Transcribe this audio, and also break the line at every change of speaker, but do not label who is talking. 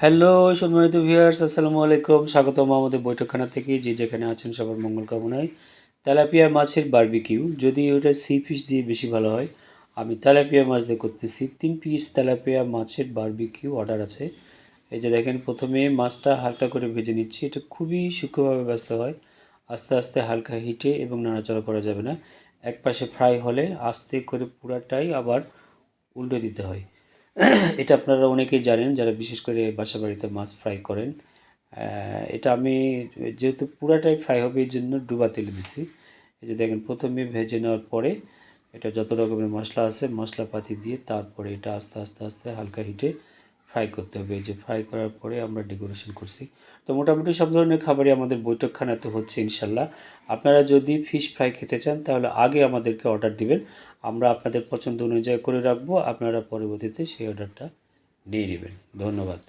Hello সম্মানিত viewers, আসসালামু আলাইকুম। স্বাগতম আমাদের বৈঠকখানা থেকে। যে যেখানে আছেন সবার মঙ্গল কামনায়। তেলাপিয়া মাছের বারবিকিউ, যদি ওটা সি ফিশ দিয়ে বেশি ভালো হয়। আমি তেলাপিয়া মাছ দিয়ে করতেছি। 3 পিস তেলাপিয়া মাছের বারবিকিউ অর্ডার আছে। এই যে দেখেন, প্রথমে মাছটা হালকা করে ভেজে নিচ্ছি। এটা খুবই সূক্ষ্মভাবে ভাজতে হয়, আস্তে আস্তে হালকা হিটে, এবং নাড়াচাড়া করা যাবে না। এক পাশে ফ্রাই হলে আস্তে করে পুরাটাই আবার উল্টে দিতে হয়। এটা আপনারা অনেকেই জানেন যারা বিশেষ করে বাসা বাড়িতে মাছ ফ্রাই করেন। এটা আমি যেহেতু পুরাটাই ফ্রাই হবে এই জন্য ডুবা তেলে দিছি। এই যে দেখেন, প্রথমে ভেজে নেওয়ার পরে এটা যত রকমের মশলা আছে মশলাপাতি দিয়ে তারপরে এটা আস্তে আস্তে আস্তে হালকা হিটে ফ্রাই করতে হবে। এই যে ফ্রাই করার পরে আমরা ডেকোরেশন করছি। তো মোটামুটি সব ধরনের খাবারই আমাদের বৈঠকখানাতে হচ্ছে ইনশাল্লাহ। আপনারা যদি ফিশ ফ্রাই খেতে চান তাহলে আগে আমাদেরকে অর্ডার দিবেন, আমরা আপনাদের পছন্দ অনুযায়ী করে রাখবো। আপনারা পরবর্তীতে সেই অর্ডারটা নিয়ে নেবেন। ধন্যবাদ।